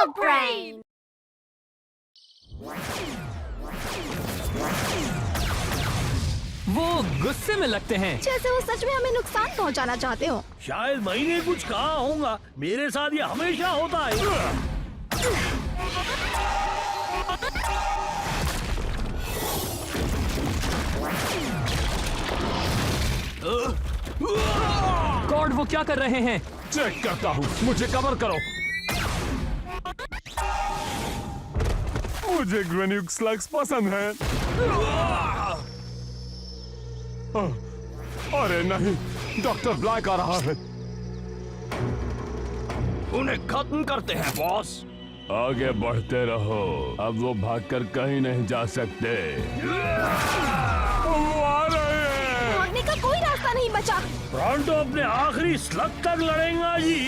Slug Brain! वो गुस्से में लगते हैं। जैसे वो सच में हमें नुकसान पहुंचाना चाहते हो। शायद मैंने कुछ कहा होगा, मेरे साथ ये हमेशा होता है। गॉड, वो क्या कर रहे हैं? चेक करता हूँ, मुझे कवर करो। मुझे ग्रेन्यूक स्लग्स पसंद है। अरे नहीं, डॉक्टर ब्लैक आ रहा है। उन्हें खत्म करते हैं बॉस। आगे बढ़ते रहो, अब वो भागकर कहीं नहीं जा सकते। वो आ रहे हैं। भागने का कोई रास्ता नहीं बचा। ब्रॉन्टो अपने आखिरी स्लग तक लड़ेगा जी।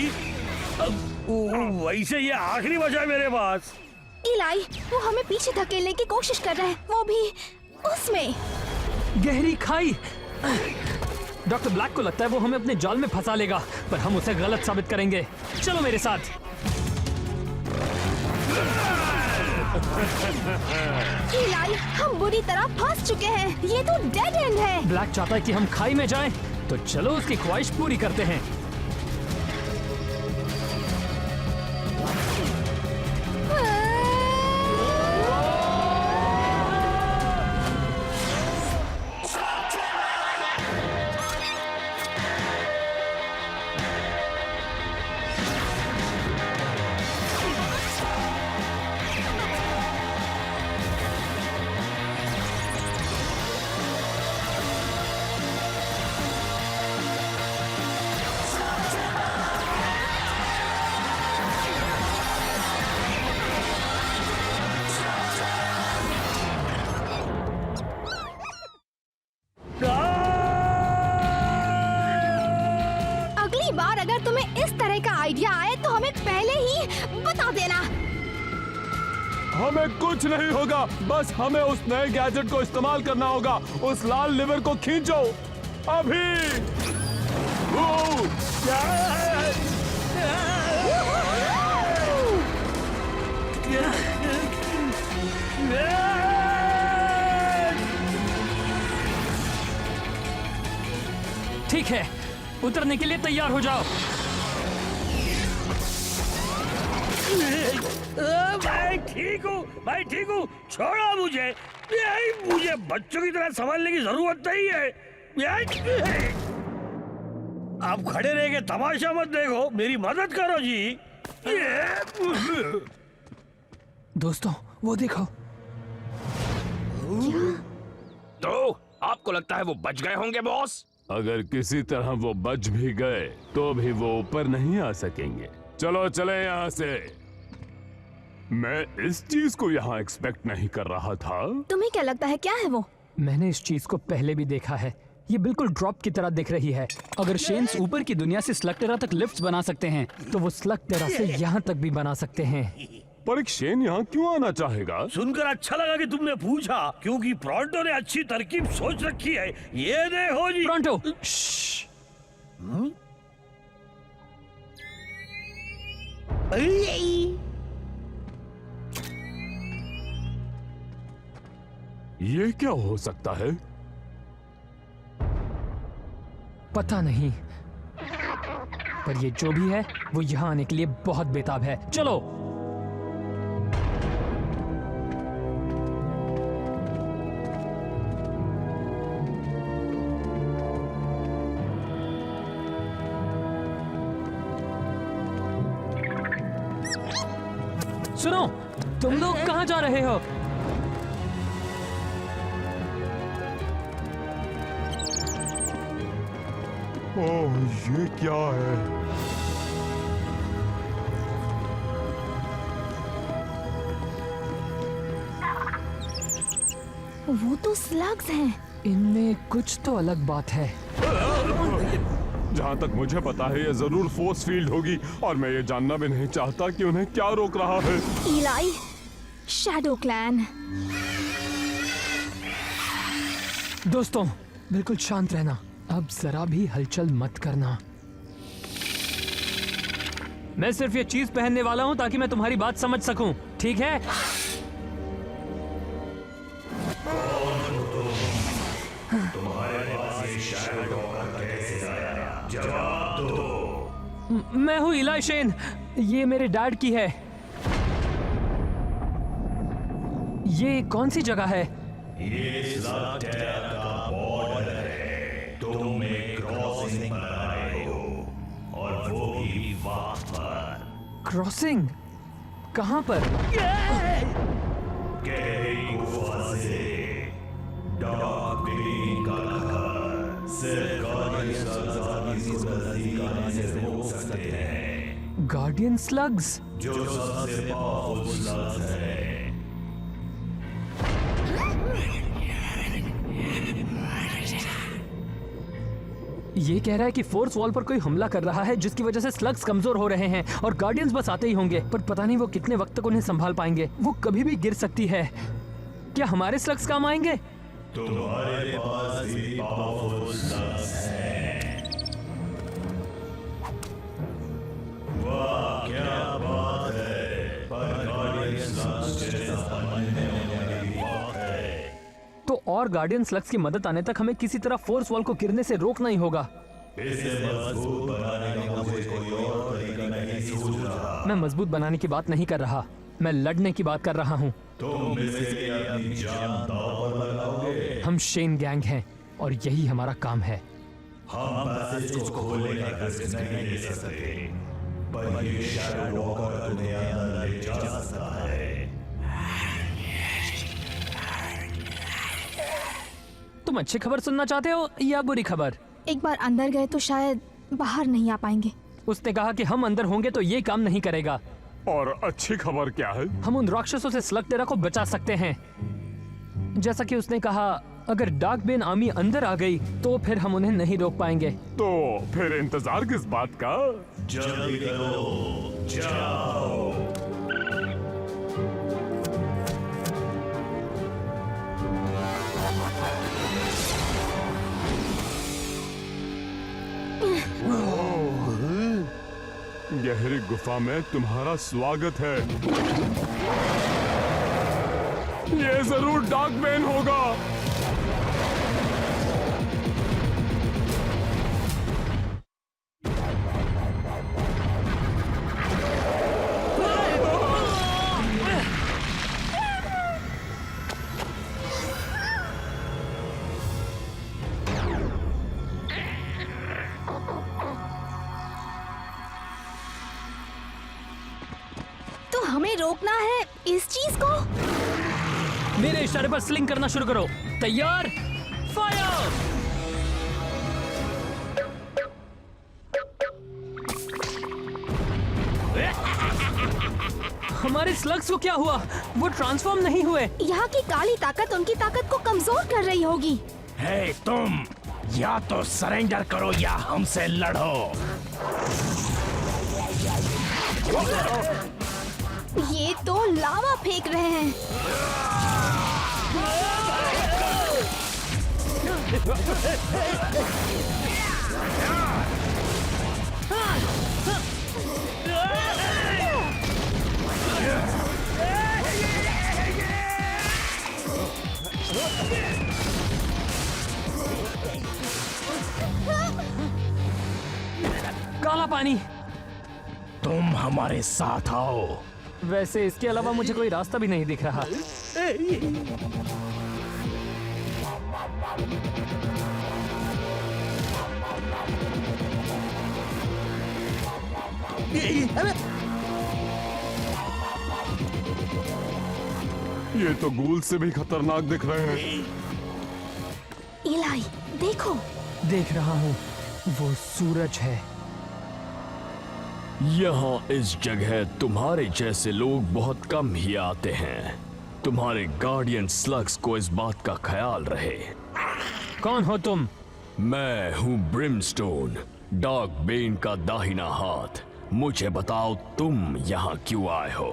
वैसे ये आखिरी बचा है मेरे पास। इलाई, वो हमें पीछे धकेलने की कोशिश कर रहा है, वो भी उसमें। गहरी खाई। डॉक्टर ब्लैक को लगता है वो हमें अपने जाल में फंसा लेगा, पर हम उसे गलत साबित करेंगे। चलो मेरे साथ। इलाई, हम बुरी तरह फंस चुके हैं। ये तो डेड एंड है। ब्लैक चाहता है कि हम खाई में जाएं, तो चलो उसकी ख्वाहिश पूरी करते हैं। अगली बार अगर तुम्हें इस तरह का आइडिया आए तो हमें पहले ही बता देना। हमें कुछ नहीं होगा, बस हमें उस नए गैजेट को इस्तेमाल करना होगा। उस लाल लिवर को खींचो अभी। ठीक है, उतरने के लिए तैयार हो जाओ। मैं ठीक हूँ, मैं ठीक हूँ। छोड़ो मुझे, मुझे बच्चों की तरह संभालने की जरूरत नहीं है। आप खड़े रह के तमाशा मत देखो, मेरी मदद करो जी। दोस्तों, वो देखो। तो आपको लगता है वो बच गए होंगे बॉस? अगर किसी तरह वो बच भी गए तो भी वो ऊपर नहीं आ सकेंगे। चलो चले यहाँ से। मैं इस चीज को यहाँ एक्सपेक्ट नहीं कर रहा था। तुम्हें क्या लगता है, क्या है वो? मैंने इस चीज को पहले भी देखा है। ये बिल्कुल ड्रॉप की तरह दिख रही है। अगर शेन्स ऊपर की दुनिया से स्लगटेरा तक लिफ्ट्स बना सकते हैं, तो वो स्लगटेरा से यहाँ तक भी बना सकते हैं। पर एक शेन यहाँ क्यों आना चाहेगा? सुनकर अच्छा लगा कि तुमने पूछा, क्योंकि ब्रॉन्टो ने अच्छी तरकीब सोच रखी है। ये देखो जी। ब्रॉन्टो, ये क्या हो सकता है? पता नहीं, पर ये जो भी है वो यहाँ आने के लिए बहुत बेताब है। चलो। सुनो, तुम लोग कहाँ जा रहे हो? ओह, ये क्या है? वो तो स्लग्स हैं। इनमें कुछ तो अलग बात है। जहाँ तक मुझे पता है ये जरूर फोर्स फील्ड होगी, और मैं ये जानना भी नहीं चाहता कि उन्हें क्या रोक रहा है। इलाई, शैडो क्लैन। दोस्तों, बिल्कुल शांत रहना। अब जरा भी हलचल मत करना। मैं सिर्फ ये चीज पहनने वाला हूँ ताकि मैं तुम्हारी बात समझ सकूं, ठीक है? मैं हूँ इलाई शेन। ये मेरे डैड की है। ये कौन सी जगह है? ये स्लगटेरा का बॉर्डर है। तुम एक क्रॉसिंग पर आए हो और वो भी वक्त पर। क्रॉसिंग? कहाँ पर? गहरी गुफा से डार्क बेन का घर सिर्फ गार्डियन स्लग्स को नजदीक आने से रोक सकते हैं। Guardian slugs? जो सबसे पावरफुल स्लग्स है। ये कह रहा है कि फोर्स वॉल पर कोई हमला कर रहा है जिसकी वजह से स्लग्स कमजोर हो रहे हैं और गार्डियंस बस आते ही होंगे, पर पता नहीं वो कितने वक्त तक उन्हें संभाल पाएंगे। वो कभी भी गिर सकती है। क्या हमारे स्लग्स काम आएंगे? तुम्हारे पास भी पावरफुल स्लग्स हैं। वाह क्या बात है। पर गार्डियन स्लग्स जैसा बनने वाली बात है। तो और गार्डियन स्लग्स की मदद आने तक हमें किसी तरह फोर्स वॉल को गिरने से रोकना ही होगा। इसे मजबूत बनाने का मुझे कोई और तरीका नहीं सूझ रहा। मैं मजबूत बनाने की बात नहीं कर रहा, मैं लड़ने की बात कर रहा हूँ। तुम इसके लिए अपनी जान दांव पर लगाओगे। हम शेन गैंग हैं और यही हमारा काम है। हम पैसेज को खोलने का रिस्क नहीं ले सकते, पर ये शैडो वॉकर तुम्हें अंदर ले जा सकता है। तुम अच्छी खबर सुनना चाहते हो या बुरी खबर? एक बार अंदर गए तो शायद बाहर नहीं आ पाएंगे। उसने कहा कि हम अंदर होंगे तो ये काम नहीं करेगा। और अच्छी खबर क्या है? हम उन राक्षसों से स्लगटेरा को बचा सकते हैं। जैसा कि उसने कहा, अगर डार्क बेन आर्मी अंदर आ गई तो फिर हम उन्हें नहीं रोक पाएंगे। तो फिर इंतजार किस बात का? जल्दी करो, जाओ। गहरी गुफा में तुम्हारा स्वागत है। ये जरूर डार्क बेन होगा। तो हमें रोकना है इस चीज को। मेरे इशारे पर स्लिंग करना शुरू करो। तैयार? फायर! हमारे स्लग्स को क्या हुआ? वो ट्रांसफॉर्म नहीं हुए। यहाँ की काली ताकत उनकी ताकत को कमजोर कर रही होगी। हे तुम, या तो सरेंडर करो या हमसे लड़ो। ये तो लावा फेंक रहे हैं। काला पानी। तुम हमारे साथ आओ। वैसे इसके अलावा मुझे कोई रास्ता भी नहीं दिख रहा। ये तो गूल से भी खतरनाक दिख रहे हैं। इलाई, देखो। देख रहा हूँ, वो सूरज है। यहाँ इस जगह तुम्हारे जैसे लोग बहुत कम ही आते हैं। तुम्हारे गार्डियन स्लग्स को इस बात का ख्याल रहे। कौन हो तुम? मैं हूँ ब्रिमस्टोन, डार्क बेन का दाहिना हाथ। मुझे बताओ तुम यहाँ क्यों आए हो?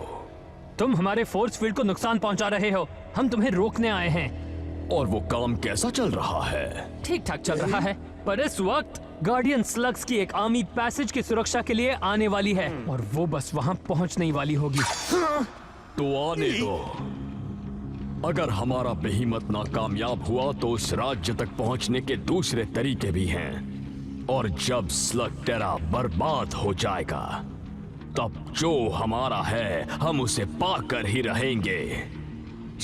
तुम हमारे फोर्स फील्ड को नुकसान पहुंचा रहे हो। हम तुम्हें रोकने आए हैं। और वो काम कैसा चल रहा है? ठीक ठाक चल रहा है, पर इस वक्त गार्डियन स्लग्स की एक आर्मी पैसेज की सुरक्षा के लिए आने वाली है और वो बस वहां पहुंचने ही वाली होगी। तो आने दो। अगर हमारा बेहिम्मत नाकामयाब हुआ तो उस राज्य तक पहुंचने के दूसरे तरीके भी हैं। और जब स्लग टेरा बर्बाद हो जाएगा तब जो हमारा है हम उसे पाकर ही रहेंगे।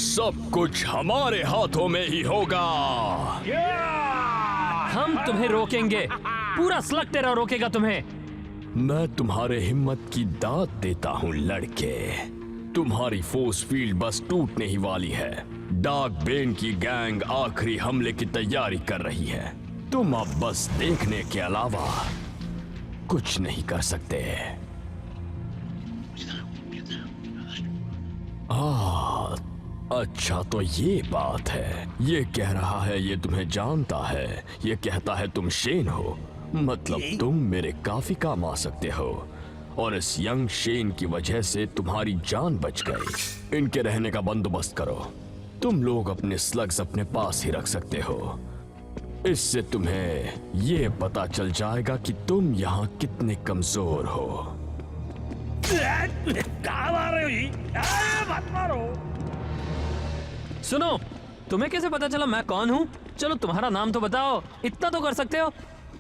सब कुछ हमारे हाथों में ही होगा। हम तुम्हें रोकेंगे, पूरा स्लग टेरा रोकेगा तुम्हें। मैं तुम्हारे हिम्मत की दाद देता हूँ लड़के। तुम्हारी फोर्स फील्ड बस टूटने ही वाली है। डार्क बेन की गैंग आखिरी हमले की तैयारी कर रही है। तुम अब बस देखने के अलावा कुछ नहीं कर सकते। अच्छा तो ये बात है। ये कह रहा है ये तुम्हें जानता है। ये कहता है तुम शेन हो, मतलब तुम मेरे काफी काम आ सकते हो। और इस यंग शेन की वजह से तुम्हारी जान बच गई। इनके रहने का बंदोबस्त करो। तुम लोग अपने स्लग्स अपने पास ही रख सकते हो। इससे तुम्हें ये पता चल जाएगा कि तुम यहाँ कितने कमजोर हो। कहाँ मार रहे हो जी? अरे मत मारो। सुनो, तुम्हें कैसे पता चला मैं कौन हूँ? चलो तुम्हारा नाम तो बताओ, इतना तो कर सकते हो।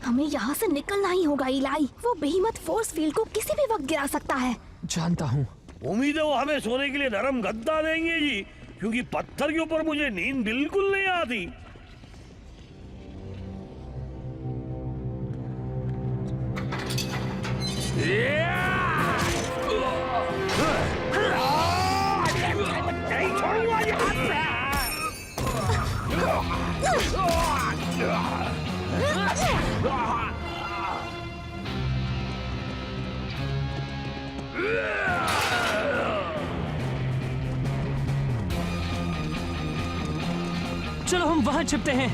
हमें यहाँ से निकलना ही होगा इलाई। वो बेहिम्मत फोर्स फील्ड को किसी भी वक्त गिरा सकता है। जानता हूँ। उम्मीद है वो हमें सोने के लिए नरम गद्दा देंगे जी, क्योंकि पत्थर के ऊपर मुझे नींद बिल्कुल नहीं आती। नहीं छोड़ूंगा ये हाथ से। चलो हम वहां छिपते हैं।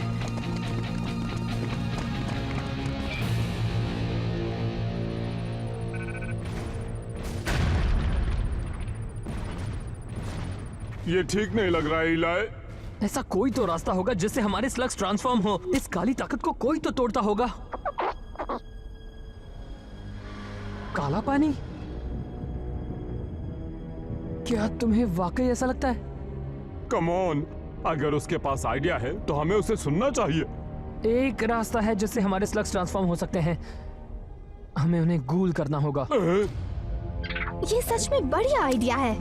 ये ठीक नहीं लग रहा है इलाई। ऐसा कोई तो रास्ता होगा जिससे हमारे स्लग्स ट्रांसफॉर्म हो। इस काली ताकत को कोई तो तोड़ता होगा। काला पानी? क्या तुम्हें वाकई ऐसा लगता है? कम ऑन, अगर उसके पास आइडिया है तो हमें उसे सुनना चाहिए। एक रास्ता है जिससे हमारे स्लग्स ट्रांसफॉर्म हो सकते हैं। हमें उन्हें गूल करना होगा। ये सच में बढ़िया आइडिया है।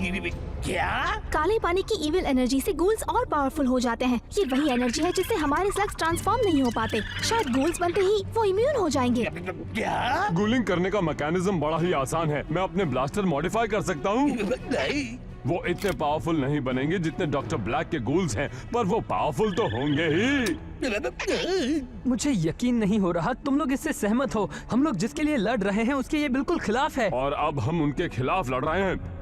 क्या? काले पानी की इविल एनर्जी से गूल्स और पावरफुल हो जाते हैं। ये वही एनर्जी है जिससे हमारे स्लग्स ट्रांसफॉर्म नहीं हो पाते। शायद गूल्स बनते ही वो इम्यून हो जाएंगे। क्या? गूलिंग करने का मैकेनिज्म बड़ा ही आसान है। मैं अपने ब्लास्टर मॉडिफाई कर सकता हूँ। नहीं। वो इतने पावरफुल नहीं बनेंगे जितने डॉक्टर ब्लैक के गूल्स हैं, पर वो पावरफुल तो होंगे ही। मुझे यकीन नहीं हो रहा तुम लोग इससे सहमत हो। हम लोग जिसके लिए लड़ रहे हैं उसके ये बिल्कुल खिलाफ है। और अब हम उनके खिलाफ लड़ रहे हैं।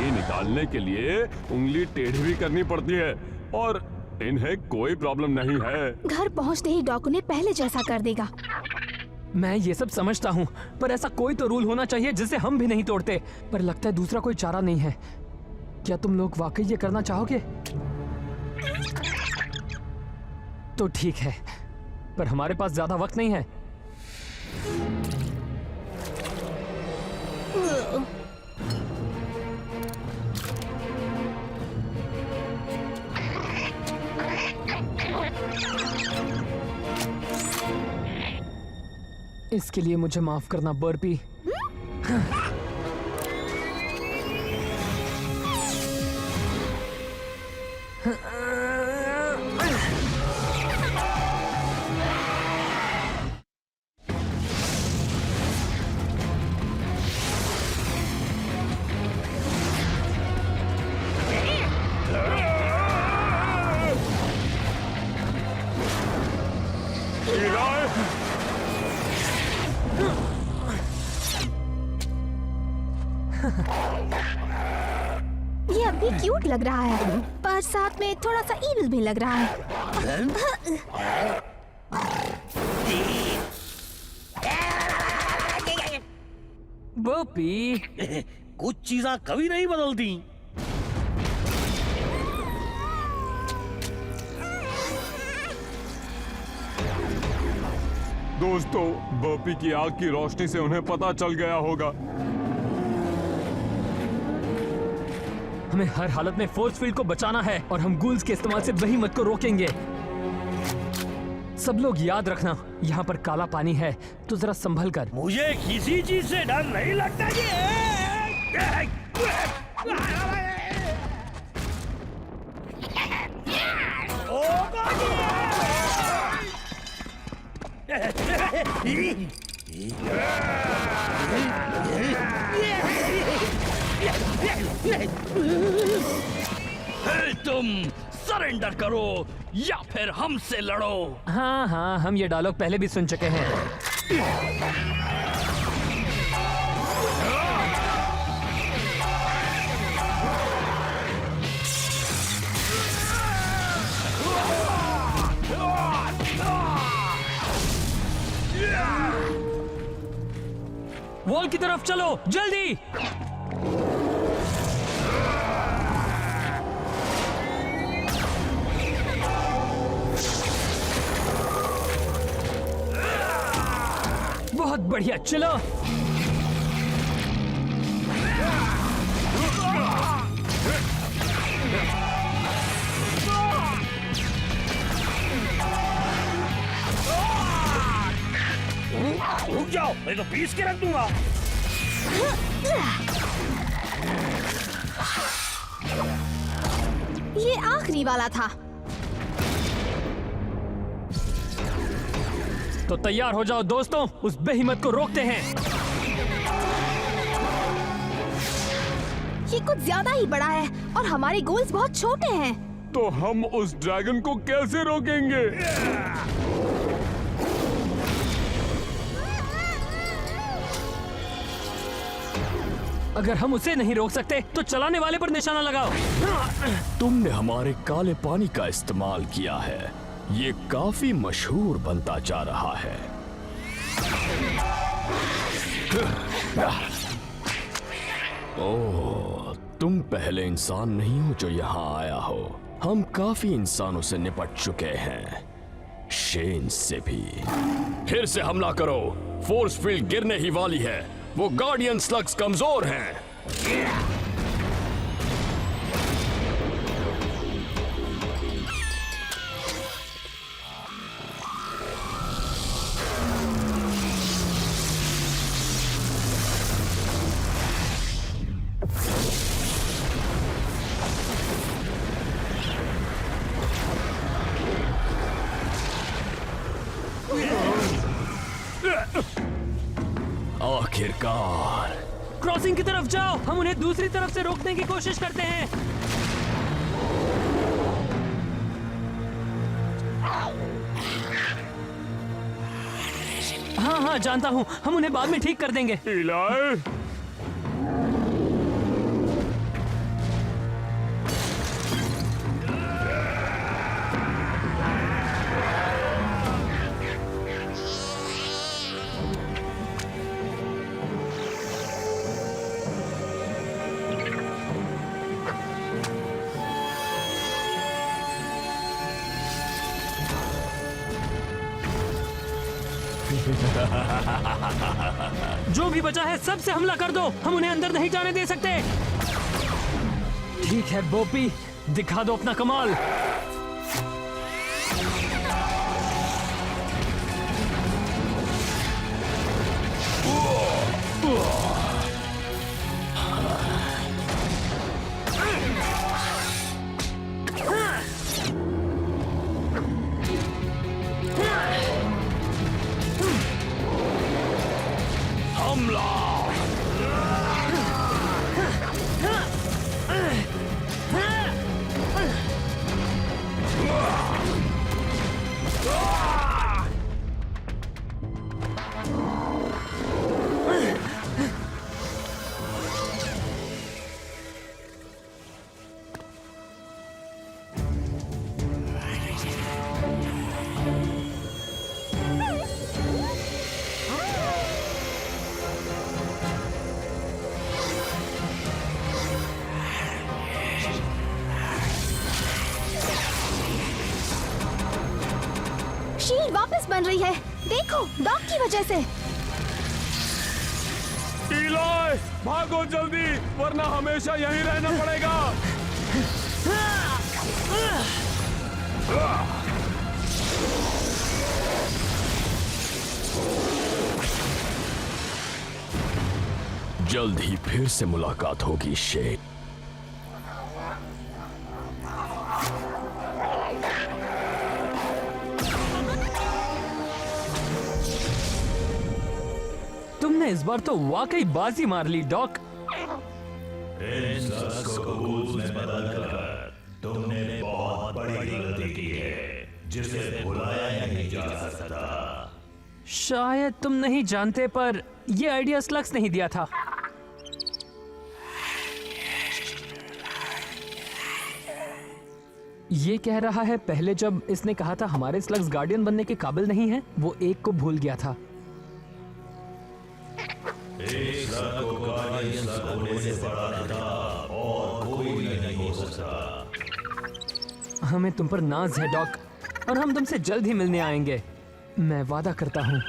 ये निकालने के लिए उंगली टेढ़ी भी करनी पड़ती है और इन्हें कोई प्रॉब्लम नहीं है। घर पहुंचते ही डॉक उन्हें पहले जैसा कर देगा। मैं ये सब समझता हूँ, पर ऐसा कोई तो रूल होना चाहिए जिसे हम भी नहीं तोड़ते। पर लगता है दूसरा कोई चारा नहीं है। क्या तुम लोग वाकई ये करना चाहोगे? तो ठीक है, पर हमारे पास ज्यादा वक्त नहीं है। इसके लिए मुझे माफ करना बर्पी। ये अब भी क्यूट लग रहा है, पर साथ में थोड़ा सा इविल भी लग रहा है। बर्पी, कुछ चीज़ें कभी नहीं बदलती। दोस्तों, बर्पी की आग की रोशनी से उन्हें पता चल गया होगा। हमें हर हालत में फोर्स फील्ड को बचाना है और हम गूल्स के इस्तेमाल से वही मत को रोकेंगे। सब लोग याद रखना, यहाँ पर काला पानी है, तो जरा संभल कर। मुझे किसी चीज से डर नहीं लगता जी। ओ तुम सरेंडर करो या फिर हमसे लड़ो। हाँ हाँ, हम ये डायलॉग पहले भी सुन चुके हैं। वॉल की तरफ चलो, जल्दी। बहुत बढ़िया, चलो। रुक जाओ, मैं तो पीस के रख दूंगा। ये आखिरी वाला था। तो तैयार हो जाओ दोस्तों, उस बेहिम्मत को रोकते हैं। ये कुछ ज्यादा ही बड़ा है और हमारे गोल्स बहुत छोटे हैं। तो हम उस ड्रैगन को कैसे रोकेंगे? अगर हम उसे नहीं रोक सकते तो चलाने वाले पर निशाना लगाओ। तुमने हमारे काले पानी का इस्तेमाल किया है, ये काफी मशहूर बनता जा रहा है। ओह, तुम पहले इंसान नहीं हो जो यहाँ आया हो। हम काफी इंसानों से निपट चुके हैं, शेन से भी। फिर से हमला करो, फोर्स फील्ड गिरने ही वाली है। वो गार्डियन स्लग्स कमजोर हैं। आखिरकार। क्रॉसिंग की तरफ जाओ, हम उन्हें दूसरी तरफ से रोकने की कोशिश करते हैं। हाँ हाँ, जानता हूँ, हम उन्हें बाद में ठीक कर देंगे। इलाय, जो भी बचा है सबसे हमला कर दो, हम उन्हें अंदर नहीं जाने दे सकते। ठीक है बोपी, दिखा दो अपना कमाल। शील्ड वापस बन रही है। देखो, डॉग की वजह से। इलाय, भागो जल्दी, वरना हमेशा यहीं रहना पड़ेगा। जल्द ही फिर से मुलाकात होगी शेन। तुमने इस बार तो वाकई बाजी मार ली डॉक। इन स्लग्स को गूल्स में बदलकर तुमने बहुत बड़ी गलती की है, जिसे भुलाया नहीं जा सकता। शायद तुम नहीं जानते, पर यह आइडिया स्लग्स नहीं दिया था। ये कह रहा है पहले जब इसने कहा था हमारे स्लग्स गार्डियन बनने के काबिल नहीं है, वो एक को भूल गया था। एक स्लग को गार्डियन स्लग होने से बड़ा खिताब और कोई नहीं हो सकता। हमें तुम पर नाज है डॉक, और हम तुमसे जल्द ही मिलने आएंगे, मैं वादा करता हूँ।